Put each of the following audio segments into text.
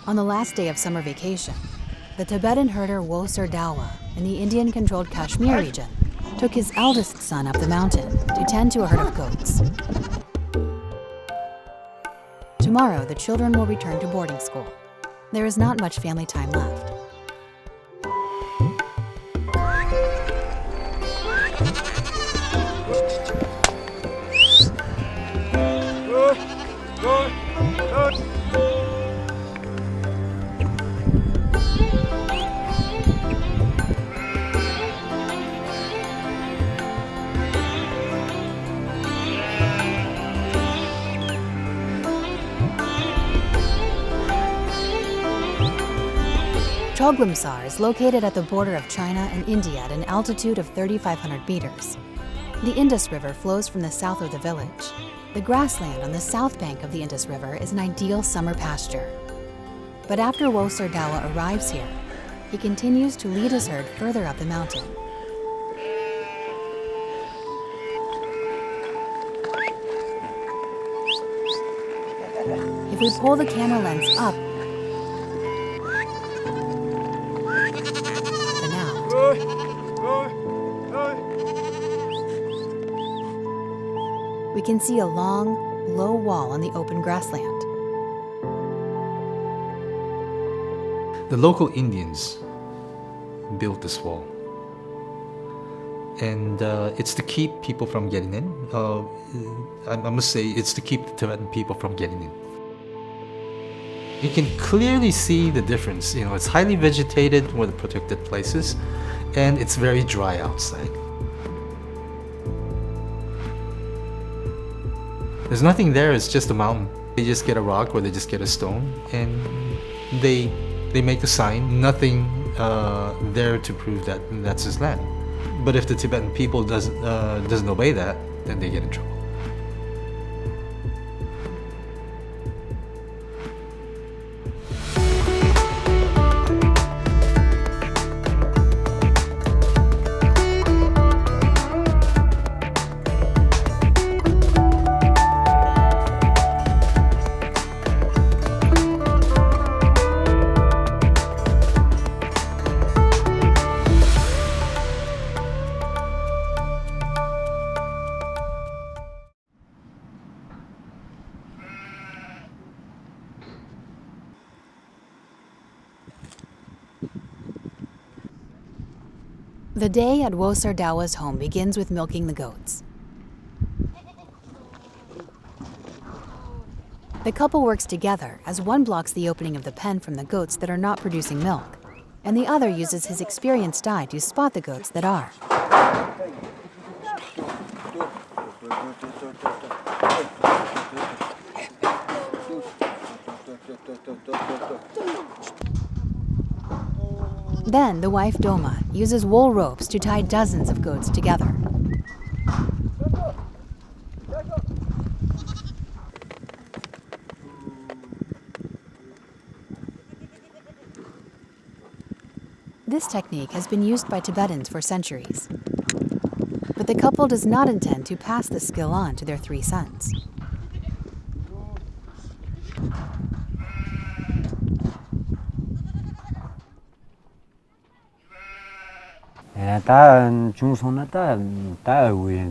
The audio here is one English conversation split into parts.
On the last day of summer vacation, the Tibetan herder Wo Sir Dawa in the Indian-controlled Kashmir region took his eldest son up the mountain to tend to a herd of goats. Tomorrow, the children will return to boarding school. There is not much family time left. Choglamsar is located at the border of China and India at an altitude of 3,500 meters. The Indus River flows from the south of the village. The grassland on the south bank of the Indus River is an ideal summer pasture. But after Wo Sir Dawa arrives here, he continues to lead his herd further up the mountain. If we pull the camera lens up and out, we can see a long, low wall on the open grassland. The local Indians built this wall. And it's to keep people from getting in. I must say, it's to keep the Tibetan people from getting in. You can clearly see the difference. You know, it's highly vegetated with the protected places, and it's very dry outside. There's nothing there, it's just a mountain. They just get a rock or they just get a stone, and they make a sign, nothing there to prove that that's his land. But if the Tibetan people doesn't obey that, then they get in trouble. The day at Wo Sir Dawa's home begins with milking the goats. The couple works together as one blocks the opening of the pen from the goats that are not producing milk, and the other uses his experienced eye to spot the goats that are. Then the wife Doma uses wool ropes to tie dozens of goats together. This technique has been used by Tibetans for centuries. But the couple does not intend to pass the skill on to their 3 sons. Ta chung song na ta we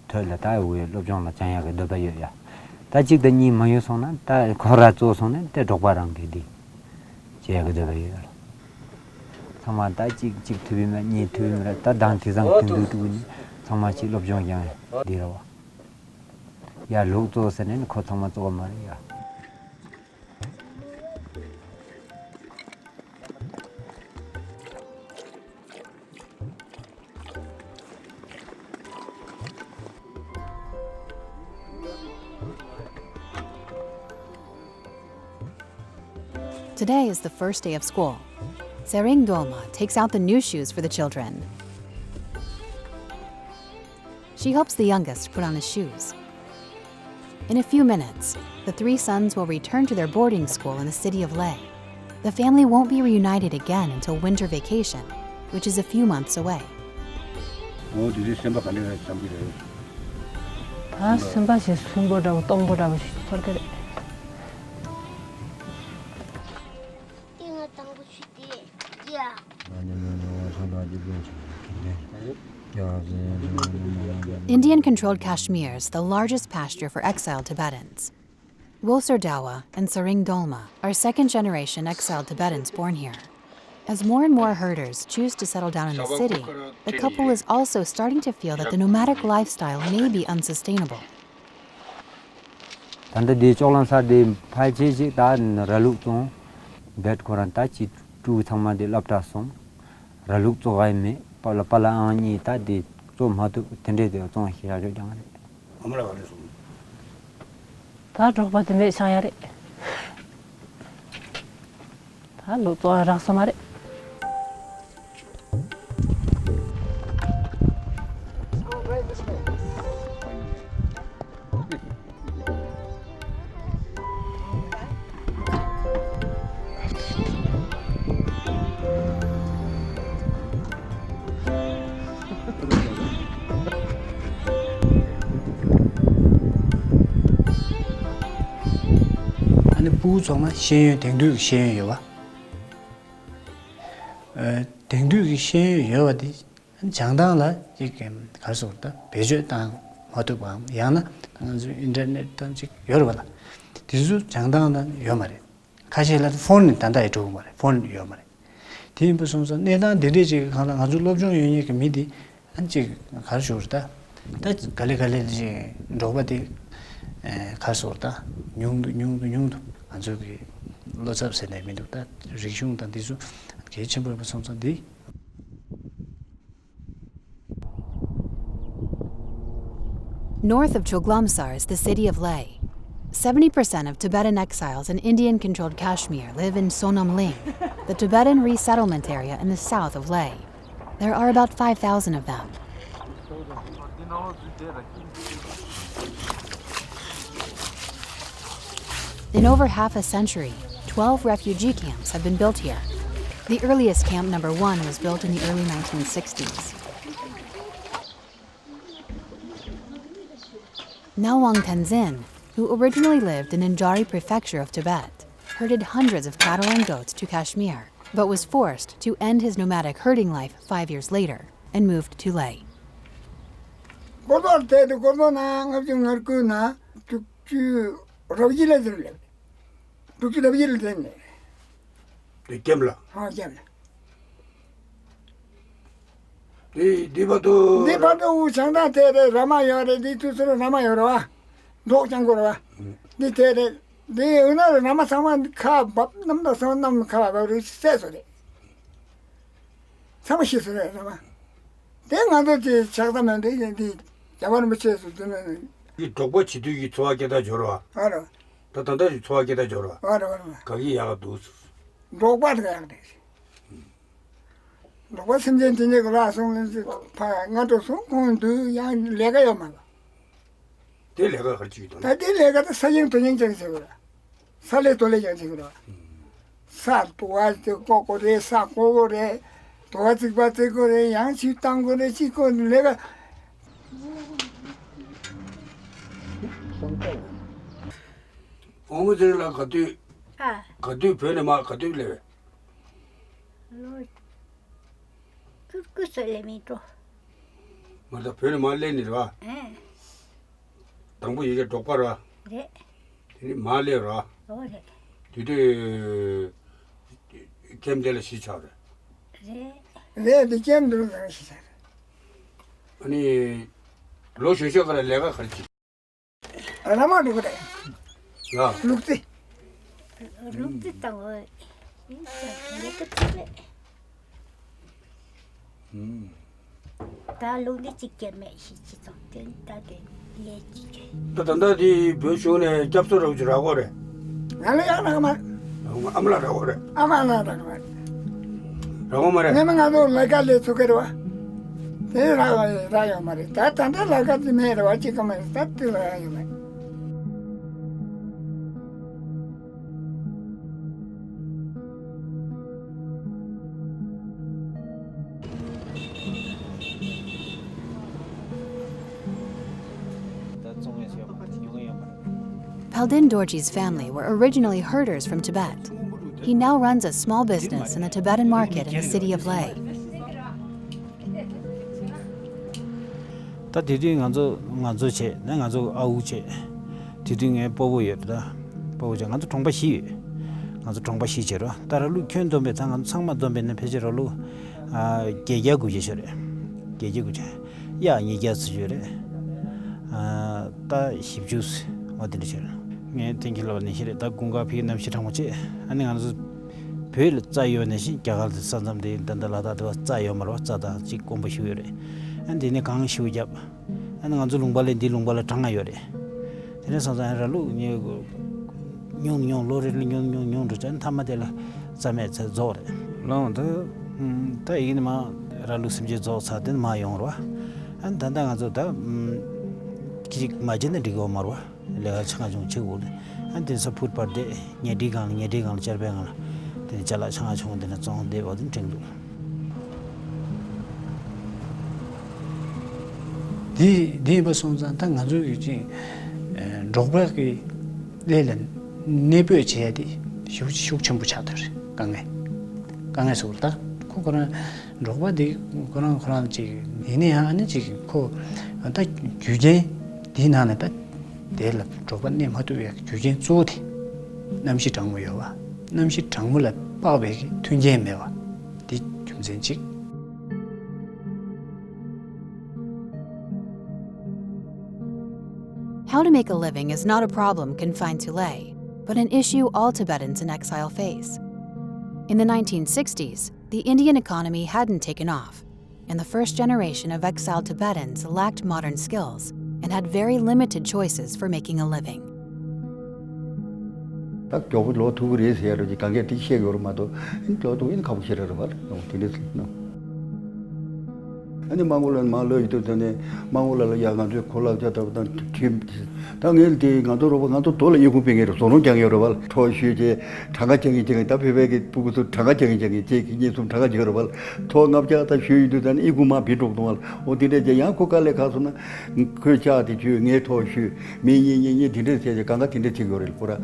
thela ta we lo jong la chang ya ge da ye ya ta jik de ni ma yo song na ta khora zo song ne te dok ba rang ge di je ge da ye sama ta jik tu bi ma ni tu mi ta dang ti sang tin du ni sama chi lo jong ya di ro ya lo zo se ne kho sama zo ma ya. Today is the first day of school. Sering Doma takes out the new shoes for the children. She helps the youngest put on his shoes. In a few minutes, the 3 sons will return to their boarding school in the city of Leh. The family won't be reunited again until winter vacation, which is a few months away. Indian-controlled Kashmir is the largest pasture for exiled Tibetans. Wolser Dawa and Saring Dolma are second-generation exiled Tibetans born here. As more and more herders choose to settle down in the city, the couple is also starting to feel that the nomadic lifestyle may be unsustainable. 부정은 신유 등두 신유와 등두 신유여디 장당라 이게 갈 수 없다 배제당 모두 봐 야나 인터넷 단지 여러 번 디주 장당은 요 말이 가실라 폰 단다에 두고 말이 폰요 말이 팀부 선서 내가 데리지 가는 아주 럽종 유니 그 미디 안지 갈 수 없다 다 갈래갈래지 로바디 갈 수 없다 뇽도 안저기 로잡세 내미도다 리슝 단디주 개침벌 선선디 North of Choglamsar is the city of Leh. 70% of Tibetan exiles in Indian-controlled Kashmir live in Sonam Ling, the Tibetan resettlement area in the south of Leh. There are about 5,000 of them. In over half a century, 12 refugee camps have been built here. The earliest camp number 1 was built in the early 1960s. Nawang Tenzin, who originally lived in Anjari prefecture of Tibet, herded hundreds of cattle and goats to Kashmir, but was forced to end his nomadic herding life 5 years later and moved to Leh. 디바도 장다 때에 라마야레 디투스로 라마요라 독장고라 디테레 디 은하를 남아 사만 카 남다 사만 카바를 세서리 사무실에 라마 내가도 지 작다면 디 자반을 붙여서 되는 이 독보 지도기 좋아하게다 줘라. 알아 더 단단히 좋아하게다 줘라. 알아 거기 야가 누 독바를 가야 돼 독바 심전 진행을 하서는 파 나도 손공도 야 내가요만 될 내가 가르치기도. 다들 내가 사진 동영상에서 살레 돌려가지고 사 도와지 꼬꼬레 사 꼬꼬레 도와지 받지 거래 양치 땅 거래 짓고 내가 어머들라 가도 가도 변해 마 가도 래. 그 설레미도. 맞아 변해 말래니라. 당부 이게 똑바로. 네. 이 말래라. 그래. 뒤에 캠델 시차래. 네. 내 캠들 가시자 아니 로쇼쇼가 내가 가르치. 아나마도 그래 야, 룩지 룩지 땅을 진짜 내가 다 룩지 찍게매 시치도 된다데 예지게. 또 단다디 변쇼네 잡소라고 주라고 그래. 나는 아무라라고 그래. 아마나라고 말 라고 말해. 내가 나도 라갈레 소개로와 라요 말이 다 단다 라가지 메로 와지 가면 따뜻라요 말 Paldin Dorji's family were originally herders from Tibet. He now runs a small business in the Tibetan market in the city of Leh. Ta didi nganzo che na nganzo au che didi nge bobo ye da bobo ja nganzo tongba shi nganzo tongba shi che ro ta lu kyen do me ta nganzo sangma do me ne phe ro lu a ge gu je shere ge gu je ya ni ge su je re a ta hip juice 어디 저 네 땡길로 네 히레 다 공가 피 남시 당고지 아니 가서 별 짜요네시 갸갈 산zam데 단달라다도 짜요 말로 짜다 지 공부 쉬우래 안디네 강 쉬우잡 아니 간주 룽발레 디 룽발레 당아요래 되는 선자라루 니 뇽뇽 로레 뇽뇽뇽 저 타마데라 자메 저래 롱도 다 이게 마 라루 심제 저 사든 마용으로 안 단단 가서다 기 마진데 디고 말와 내가 창아 좀 치고 한테 서포트 받대 녀디강 저배강 데 잘라 창아 좀 되는 좀 되거든 정도 디 버송산 땅 가지고 이제 로버기 레는 네베 제디 슈크첨부 차들 강에서 올다 그거는 로버디 그런 지 이내 안에 지금 다 규제 디나네다 될 로버님 하도 규제 조디 남시 장무여와 남시 장무를 빠베기 튼제메와 디 중생직 How to make a living is not a problem confined to Leh, but an issue all Tibetans in exile face. In the 1960s, the Indian economy hadn't taken off, and the first generation of exiled Tibetans lacked modern skills and had very limited choices for making a living. 딱 교부 로 두그리에서 해야지 강게 디시에 그러마도 저도 인 가고 싫어라 말. 아니 망올은 말로 있던데 망올을 야간주 콜라자다보다 팀 당일디 가도로 가도 돌 이구병이로 손은 장여로 발 토시제 장가정이 되게 답변하게 부고서 장가정이 제 기계 좀 장가정으로 발 토납자다 쉬이도던 이구마 비독도 말 어디에 제 양코갈래 가서는 그 자디 주에 토시 미니니 디르세 강가 딘데 지거를 보라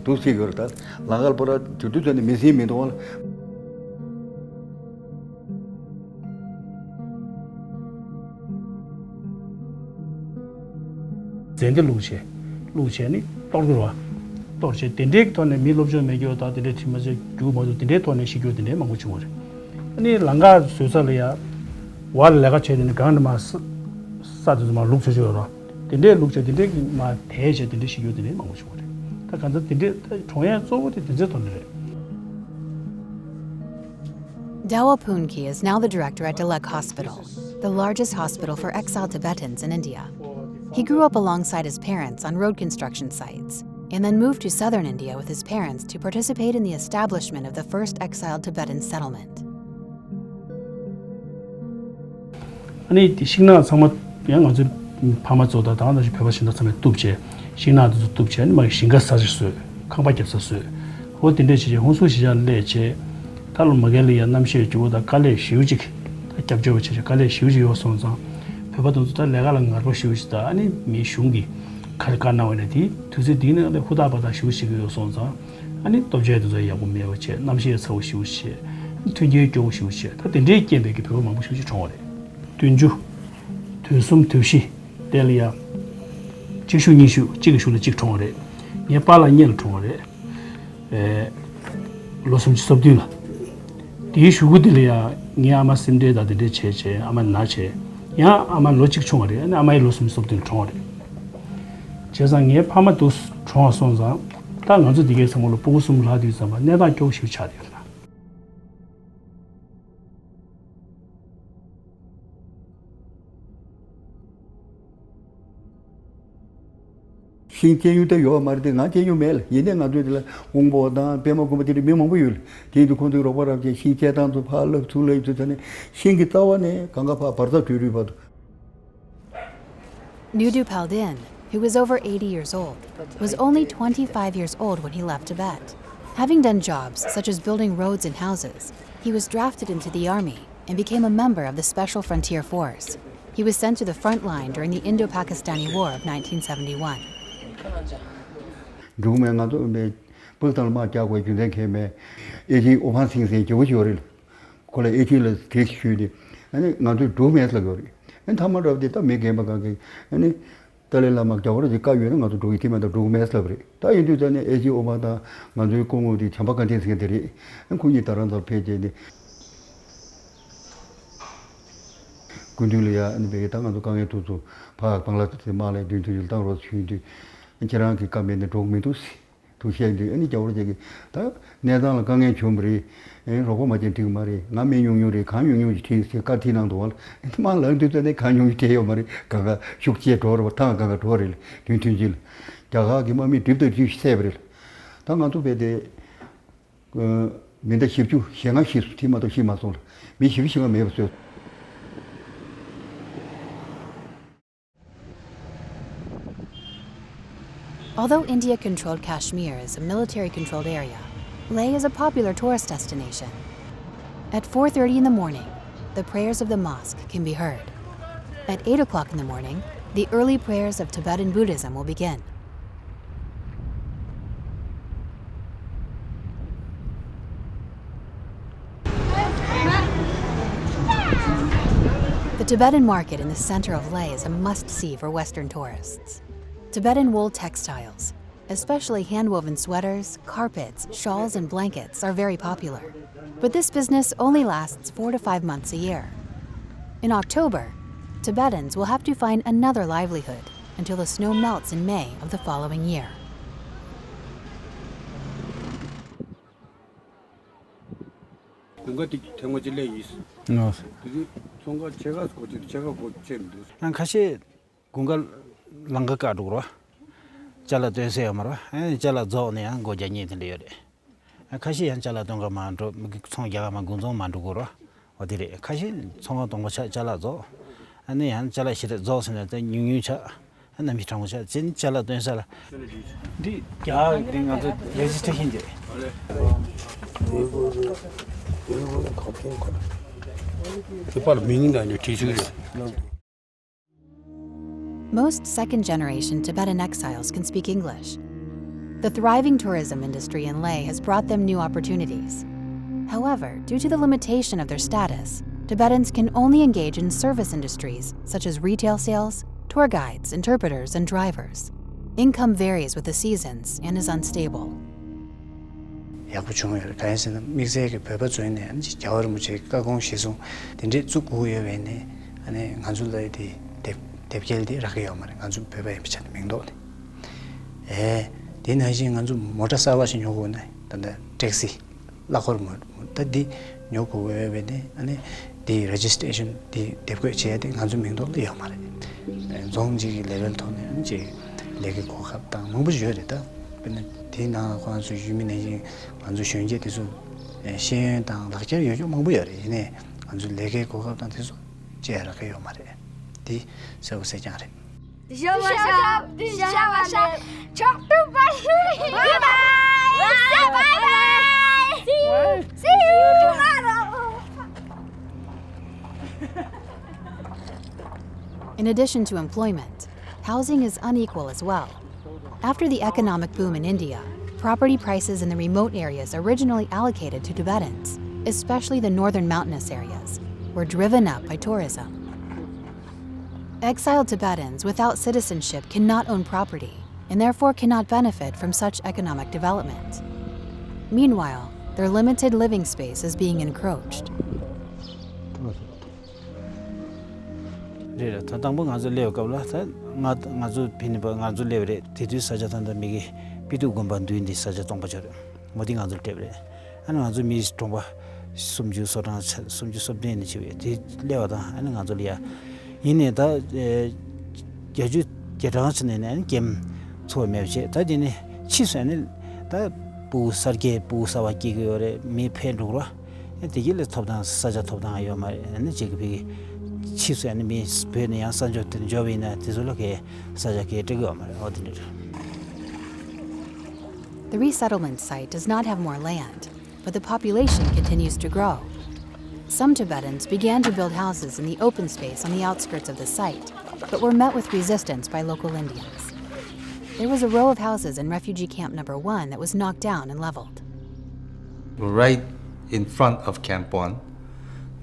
도시 거다 나갈 보라 저도 전에 미시미도 젠데 루체니 떨그와 떨체 딘데 돈에 밀롭죠 메교다 딘데 팀마제 주모도 딘데 돈에 시교딘데 망고치고 아니 랑가 소살이야 왈 내가 쳐는 강마 사드마 룩쳐줘라 딘데 룩쳐 딘데 마 대제 딘데 시교딘데 망고치고 다 간다 딘데 총에 쪼고데 딘데 돈데 Dawa Poonki is now the director at Delek Hospital, the largest hospital for exiled Tibetans in India. He grew up alongside his parents on road construction sites, and then moved to southern India with his parents to participate in the establishment of the first exiled Tibetan settlement. 아니 신나 상마 그냥 아주 파마조다 다나지 배바신다 참에 뚝제 신나도 뚝제 아니 막 신가 사지수 강밖에 없었어요. 호딘데 지제 홍수 시절 내제 달로 먹을이야 남시 주고다 갈래 쉬우직 잡죠 지제 갈래 쉬우지 요선상 배바도도 내가랑 가로 쉬우시다 아니 미슝기 칼카나원에디 두세 디는 후다바다 쉬우시고 요선상 아니 도제도 야고 메오체 남시에 서우 쉬우시 튼제 좀 쉬우시 다 딘데 게베기 배고 막 쉬우시 총어래 든주 두숨 두시 델리아 지슈니슈 지그슈는 직총어래 예빠라 년 총어래 로숨 섭디라 디슈구들이야 니아마 심데다데 체체 아마 나체 야 아마 로직 총어래 아마 로숨 섭들 총어래 제상에 파마도 총어선자 당은지 디게 성으로 보고숨을 하디서마 내가 교시 차디라 신체유도 요 말데 나제유 멜 얘네 나도들 공부하다 배먹고들이 명망부율 뒤도 콘도로 보라게 신체단도 팔로 둘레도 전에 신기 따와네 강가파 버다 뒤리 봐도 Nudu Paldin, who was over 80 years old, was only 25 years old when he left Tibet. Having done jobs such as building roads and houses, he was drafted into the army and became a member of the Special Frontier Force. He was sent to the front line during the Indo-Pakistani War of 1971. 누구면가도 내 Bultal ma ja go jun ke me eji oban sing se jo jo ko le eji le ke shu di ani nga du do me la go ri en thamar of the me ge ma ga ge ani tale la ma ja go ri ka yu nga du do ki ma do me la ri ta yin du ne eji oba da nga du ko ngo di chamba kan de se de ri en ku ni taran da pe je ni 군들이야 근데 당한도 강에 두고 바 방라트 말에 뒤뒤 당으로 취디 인처럼 그 가면에 동면도 도시에도 아니 저거 저기 다 내다는 강에 좀으리 로고 맞은 뒤 말이 남면 용요리 감용요지 뒤에 까티낭도 말 말을 듣는데 감용이 돼요 말이 가가 숙지에 돌아 타가가 돌을 뒤뒤질 자가 기마미 뒤도 뒤세버릴 당한도 배대 그 민다 십주 생활 시스템도 심마솔 미시비시가 매버서 Although India-controlled Kashmir is a military-controlled area, Leh is a popular tourist destination. At 4:30 in the morning, the prayers of the mosque can be heard. At 8 o'clock in the morning, the early prayers of Tibetan Buddhism will begin. The Tibetan market in the center of Leh is a must-see for Western tourists. Tibetan wool textiles, especially hand-woven sweaters, carpets, shawls, and blankets, are very popular. But this business only lasts 4 to 5 months a year. In October, Tibetans will have to find another livelihood until the snow melts in May of the following year. 난 가시 공갈 랑가까도 그러 잘라 되세요 말아 잘라 저네 고자니 들려요 가시 한 잘라 동가 만도 총야가만 군종 만도 그러 어디래 가시 총어 동거 잘라서 아니 한 잘라 시대 저선에 뉴뉴차 한 미창고 진 잘라 된살 디 야, 딩아도 레지스트인데 이거 커피인 거라 이빨 미닝다 아니야 뒤지게 Most second-generation Tibetan exiles can speak English. The thriving tourism industry in Leh has brought them new opportunities. However, due to the limitation of their status, Tibetans can only engage in service industries such as retail sales, tour guides, interpreters, and drivers. Income varies with the seasons and is unstable. 야부 중요해. 다행스는 믹스에게 배워 주네. 아니 겨울 무지 가공 시송. 근데 죽고에 왜네. 아니 간줄라이디 대비jeldi 라게요 말은 간좀 배워야 비찬 맹도네. 디나지 간좀 모터사와신 요거네. 근데 택시 라코르모 따디 요거 왜네. 아니 디 레지스트레이션 디 대고 해야 돼. 간좀 맹도요 말은. 종지 레벨 토네. 이제 레게 고갑다. 너무 줘야 된다. 근데 디나 관수 유민의 관수 현재 대수 시행당 낙제 요즘 뭐야리네. 관수 레게 고갑다 대수 제라게요 말이야. 디 서우세장래. 디샤와샤 척도 바이 바이 See you tomorrow. In addition to employment, housing is unequal as well. After the economic boom in India, property prices in the remote areas originally allocated to Tibetans, especially the northern mountainous areas, were driven up by tourism. Exiled Tibetans without citizenship cannot own property and therefore cannot benefit from such economic development. Meanwhile, their limited living space is being encroached. 당당 가서 레오 갑라 나주 피니바 나주 레브레 티주 사자탄다 미기 비두 건반 두인디 사자 동바저 모디 가서 테브레 아나 가서 미스 동바 숨주 소나 숨주 섭데니 지웨 디 레오다 아나 가서 리아 이네다 제주 제랑스네네 gem 초메제 다디네 치스네 다 부서게 부서와기 그래 미페르로 에디길레 톱단 사자 톱단 아요 말네 지기비 치수에는 미 스페니아 산조트 조비나 디솔로게 사자게 되고 말 어디를 The resettlement site does not have more land, but the population continues to grow. Some Tibetans began to build houses in the open space on the outskirts of the site, but were met with resistance by local Indians. There was a row of houses in refugee camp number 1 that was knocked down and leveled. Right in front of Camp 1,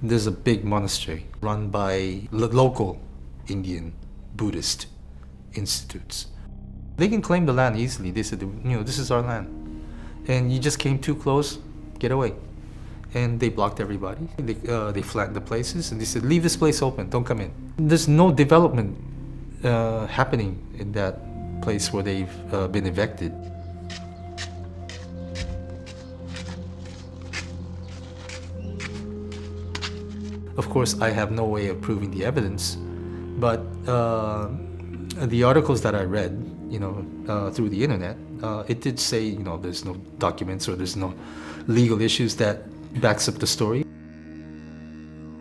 there's a big monastery run by local Indian Buddhist institutes. They can claim the land easily. They said, this is our land. And you just came too close, get away. And they blocked everybody. They flagged the places and they said, leave this place open, don't come in. There's no development happening in that place where they've been evicted. Of course, I have no way of proving the evidence, but the articles that I read, through the internet, it did say, there's no documents or there's no legal issues that backs up the story.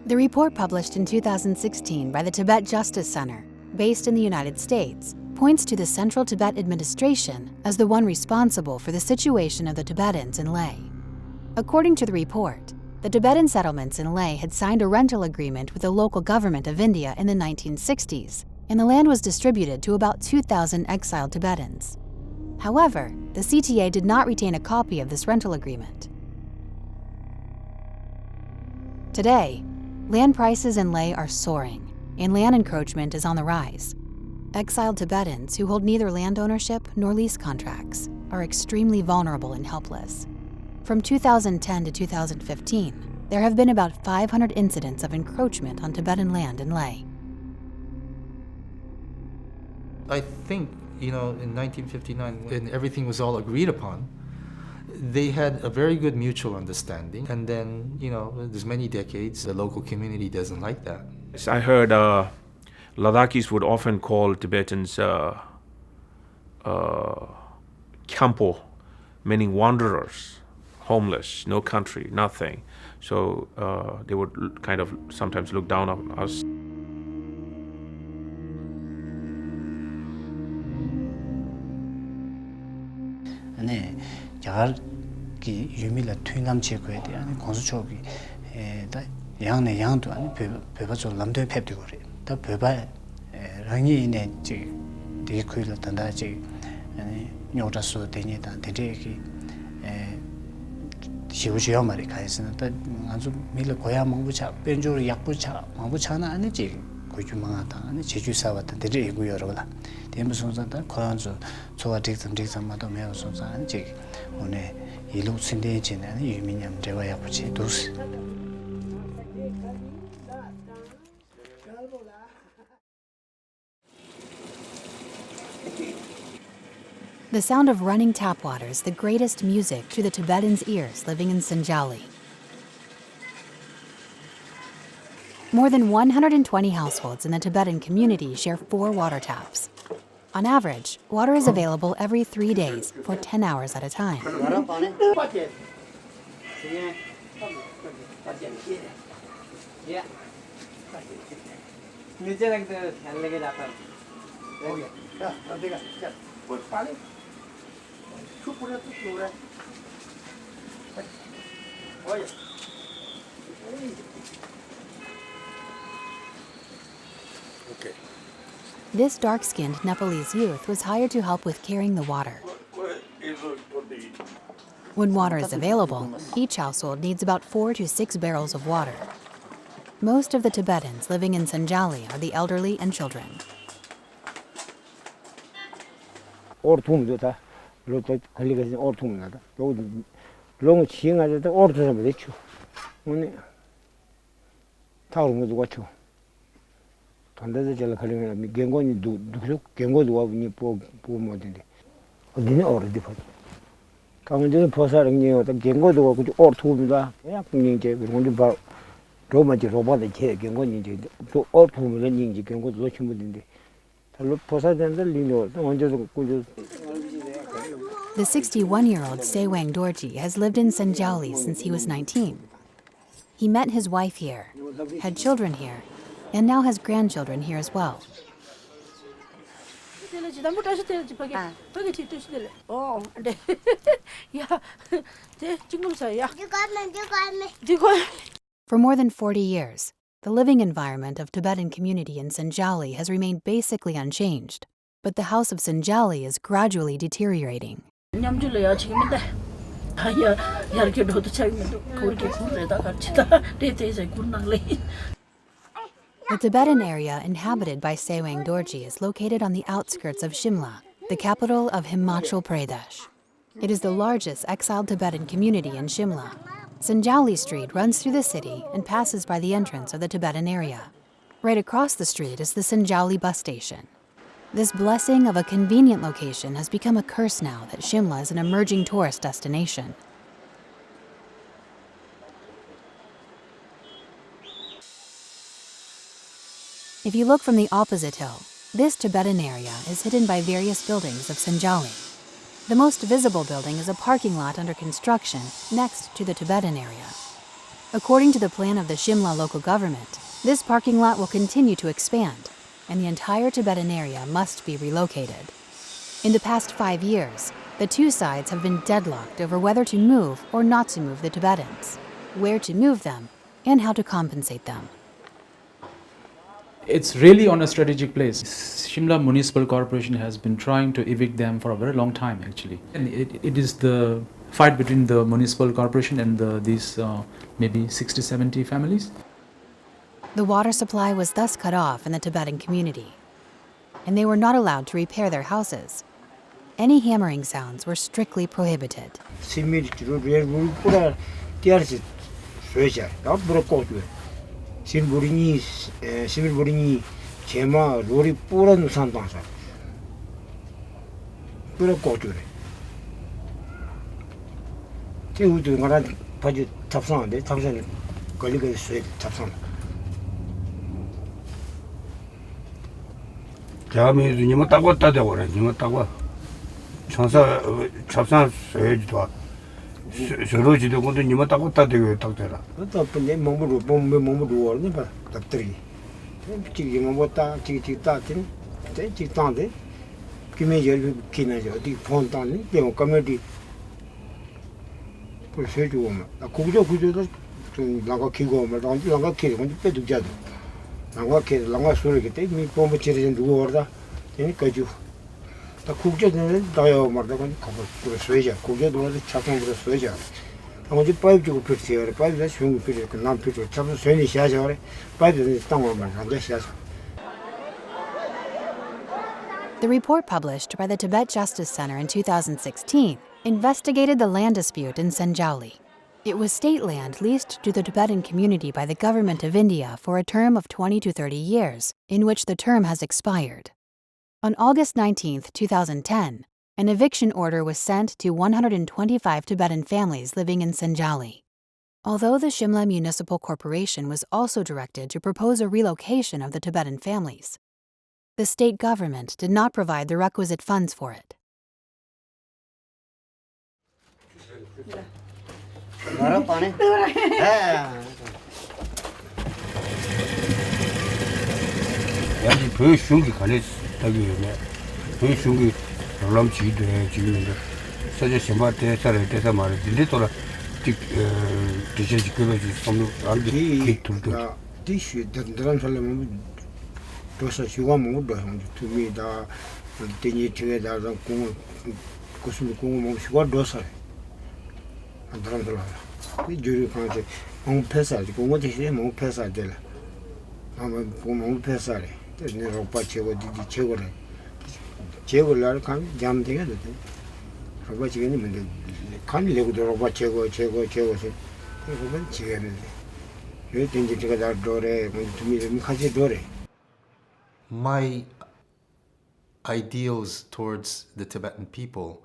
The report published in 2016 by the Tibet Justice Center, based in the United States, points to the Central Tibet Administration as the one responsible for the situation of the Tibetans in Leh. According to the report, the Tibetan settlements in Leh had signed a rental agreement with the local government of India in the 1960s, and the land was distributed to about 2,000 exiled Tibetans. However, the CTA did not retain a copy of this rental agreement. Today, land prices in Leh are soaring, and land encroachment is on the rise. Exiled Tibetans who hold neither land ownership nor lease contracts are extremely vulnerable and helpless. From 2010 to 2015, there have been about 500 incidents of encroachment on Tibetan land in Leh. I think, in 1959, when everything was all agreed upon, they had a very good mutual understanding. And then, there's many decades, the local community doesn't like that. I heard Ladakhis would often call Tibetans Khampo, meaning wanderers, homeless, no country, nothing. So they would kind of sometimes look down on us. 네, 자기 유미라 튀남 체크에 대한 건수초기 다 양내 양도 아니 배바조 남도에 팹되고 그래. 다 배바 랑이네 지 되게 그걸 단다지 아니 뇨다서 되니다 되게 시우시요 말이 가있으나 다 아주 밀 고야 먹부차 변조로 약부차 먹부차나 아니지 고주망하다 아니 제주사왔다 되게 이거 여러라 대무 손산다 코란조 소와 딕sam마도 매우 손산 지 오늘 이루 신대지는 유민염 대화야 붙이 도스. The sound of running tap water is the greatest music to the Tibetans' ears living in Sinjali. More than 120 households in the Tibetan community share 4 water taps. On average, water is available every 3 days for 10 hours at a time. This dark-skinned Nepalese youth was hired to help with carrying the water. When water is available, each household needs about 4 to 6 barrels of water. Most of the Tibetans living in Sinjali are the elderly and children. The 61-year-old Sewang Dorji has lived in Sinjali since he was 19. He met his wife here, had children here, and now has grandchildren here as well. For more than 40 years, the living environment of Tibetan community in Sinjali has remained basically unchanged. but the house of Sinjali is gradually deteriorating. The Tibetan area inhabited by Sewang Dorji is located on the outskirts of Shimla, the capital of Himachal Pradesh. It is the largest exiled Tibetan community in Shimla. Sinjali Street runs through the city and passes by the entrance of the Tibetan area. Right across the street is the Sinjali bus station. This blessing of a convenient location has become a curse now that Shimla is an emerging tourist destination. If you look from the opposite hill, this Tibetan area is hidden by various buildings of Sinjali. The most visible building is a parking lot under construction next to the Tibetan area. According to the plan of the Shimla local government, this parking lot will continue to expand, and the entire Tibetan area must be relocated. In the past 5 years, the two sides have been deadlocked over whether to move or not to move the Tibetans, where to move them, and how to compensate them. It's really on a strategic place. Shimla Municipal Corporation has been trying to evict them for a very long time, actually. And it is the fight between the municipal corporation and these maybe 60, 70 families. The water supply was thus cut off in the Tibetan community, and they were not allowed to repair their houses. Any hammering sounds were strictly prohibited. 시밀부리니 제마 로리 뿌런 산방사 뿌려 꼬주래 제우도 가라 바지 탑상한데 탑상에 걸리게 쇠 탑상 자미도 니모 따고 왔다 되고래 니모 따고 천사 탑상 쇠지도 저러지도 근데 니모 따고 왔다 되고 딱 되라 또 근데 몸으로 얼니 봐 답들이 지금 뭐다 지금 따진 제 지탄데 김에저 김에저 어디 폰탄이 뭐 카메디 그래서 좀 구조도 좀 나가 키고 뭐 나가 키고 근데 빼도 자도 나가 소리게 때문에 봄에 지르는 누구 얼다 되니까죠 다 국제는 다요 말다 건 그래서 왜자 국제도 차통 그래서 왜자 아무리 파이프 주고 필요해 파이프가 쉬운 필요 그 남필요 잡을 수 있는 시야죠 파이프는 땅만 안 시야죠. The report published by the Tibet Justice Center in 2016 investigated the land dispute in Sinjali. It was state land leased to the Tibetan community by the government of India for a term of 20 to 30 years, in which the term has expired. On August 19, 2010, an eviction order was sent to 125 Tibetan families living in Sinjali. Although the Shimla Municipal Corporation was also directed to propose a relocation of the Tibetan families, the state government did not provide the requisite funds for it. 롤람치데 지금인데 사실 심바테 살을 때서 말이 딜리토라 디제지 그거지 좀 안디 기툴도 디슈 드란 살면 도서 시간 못 봐요 투미다 되니 되다 공 고스미 공 몸시고 도서 안 드란 살아 이 주리 관계 공 패사 공고 대신에 공 패사 될 아마 공 패사래 되네 로파 제거 디디 제거래 제거를 간 잠되게 되대. 로바 지금이 뭔데? 간 레고도 로바 제거 그러면 지게는 왜 된지 제가 다 도래 뭐 좀 같이 도래. My ideals towards the Tibetan people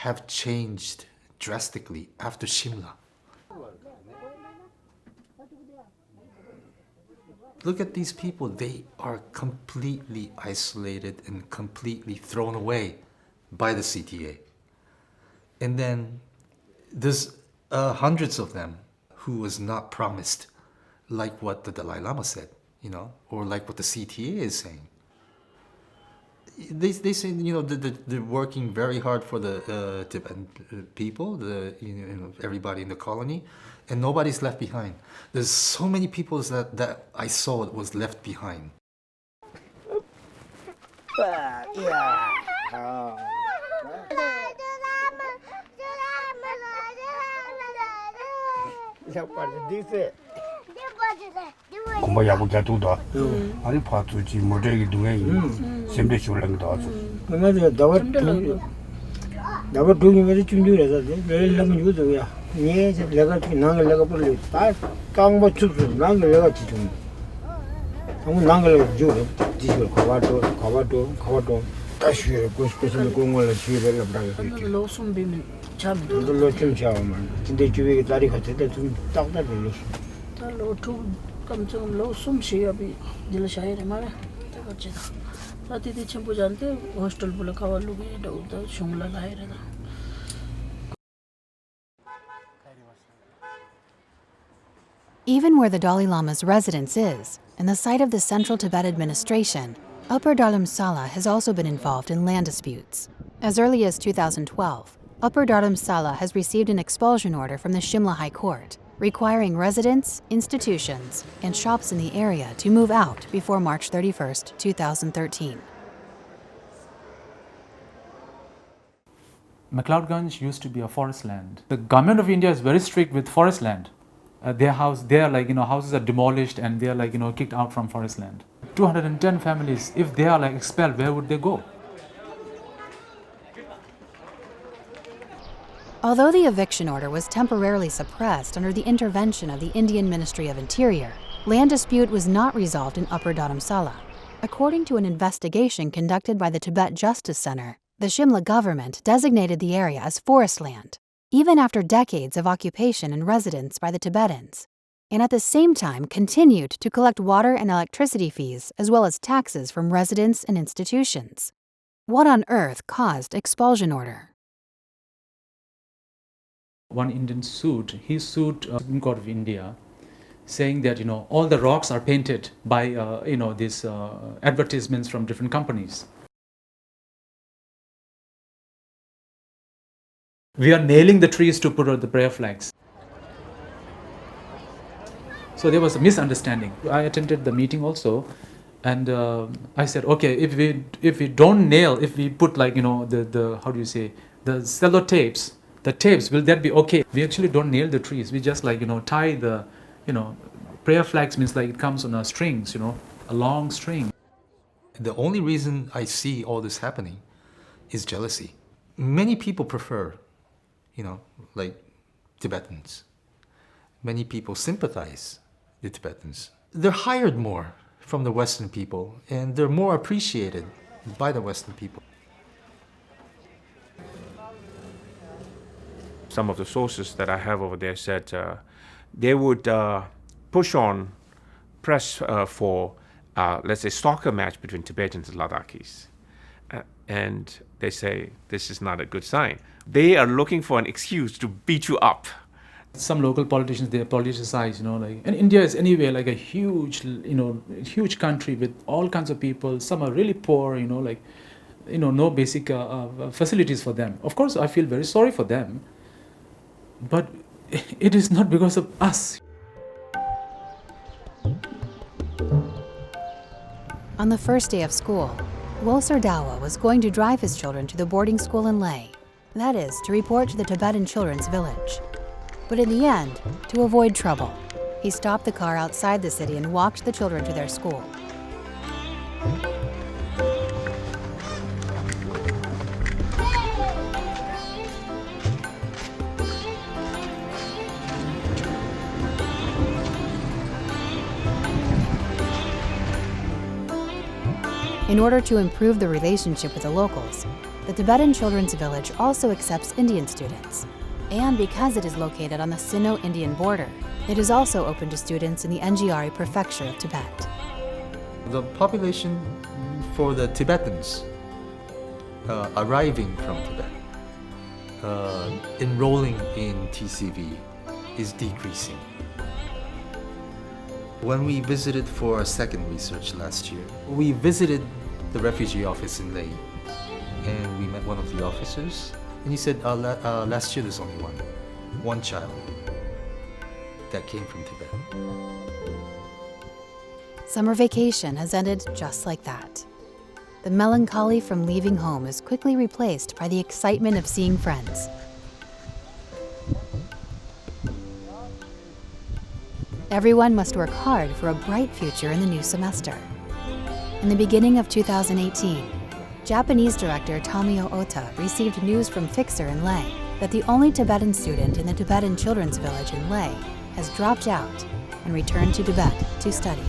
have changed drastically after Shimla. Look at these people, they are completely isolated and completely thrown away by the CTA. And then there's hundreds of them who was not promised, like what the Dalai Lama said, or like what the CTA is saying. They say, they're working very hard for the Tibetan people, everybody in the colony, and nobody's left behind. There's so many people that I saw was left behind. 공부 야구 자두다. 아니 파주지 모델이 동에 semble 쇼랑 다서. 그러면 나가 돈이 왜 준비해서 내일 너무 유도야. 예, 내가 나를 내가 벌리 딱 강모 주주 나를 내가 지금. 아무 나를 줘. 지금 가와도 다시 고스페셜 공원을 지배를 하라고. 로숨 비면 참. 로좀 잡으면 근데 주위에 다리 같을 때좀 딱딱 눌렀어. 달로 두 감정 로숨 시야비 dilshayre mala tagochida ratidi chempu jante hostel bula kawalu ge dauda shungla laire da. Even where the Dalai Lama's residence is, in the site of the Central Tibet Administration, Upper Dharamsala has also been involved in land disputes. As early as 2012, Upper Dharamsala has received an expulsion order from the Shimla High Court, requiring residents, institutions, and shops in the area to move out before March 31st, 2013. McLeodganj used to be a forest land. The government of India is very strict with forest land. Houses are demolished and they are kicked out from forest land. 210 families, if they are expelled, where would they go? Although the eviction order was temporarily suppressed under the intervention of the Indian Ministry of Interior, land dispute was not resolved in Upper Dharamsala. According to an investigation conducted by the Tibet Justice Center, the Shimla government designated the area as forest land, even after decades of occupation and residence by the Tibetans, and at the same time continued to collect water and electricity fees as well as taxes from residents and institutions. What on earth caused expulsion order? One Indian sued Supreme Court of India, saying that all the rocks are painted by these advertisements from different companies. We are nailing the trees to put out the prayer flags. So there was a misunderstanding. I attended the meeting also, and I said, okay, if we don't nail, if we put the how do you say, the sellotapes, the tapes, will that be okay? We actually don't nail the trees. We just tie the prayer flags, means it comes on a strings, a long string. The only reason I see all this happening is jealousy. Many people prefer, Tibetans. Many people sympathize with Tibetans. They're hired more from the Western people, and they're more appreciated by the Western people. Some of the sources that I have over there said they would press for, let's say, soccer match between Tibetans and Ladakhis. And they say this is not a good sign. They are looking for an excuse to beat you up. Some local politicians, they politicize, and India is anyway a huge, huge country with all kinds of people. Some are really poor, no basic facilities for them. Of course, I feel very sorry for them. But it is not because of us. On the first day of school, Wolser Dawa was going to drive his children to the boarding school in Leh. That is, to report to the Tibetan Children's Village. But in the end, to avoid trouble, he stopped the car outside the city and walked the children to their school. In order to improve the relationship with the locals, the Tibetan Children's Village also accepts Indian students. And because it is located on the Sino-Indian border, it is also open to students in the NGRE prefecture of Tibet. The population for the Tibetans arriving from Tibet, enrolling in TCV is decreasing. When we visited for our second research last year, we visited the refugee office in Leh, and we met one of the officers, and he said last year there's only one child that came from Tibet. Summer vacation has ended just like that. the melancholy from leaving home is quickly replaced by the excitement of seeing friends. Everyone must work hard for a bright future in the new semester. In the beginning of 2018, Japanese director Tomio Ota received news from Fixer in Leh that the only Tibetan student in the Tibetan children's village in Leh has dropped out and returned to Tibet to study.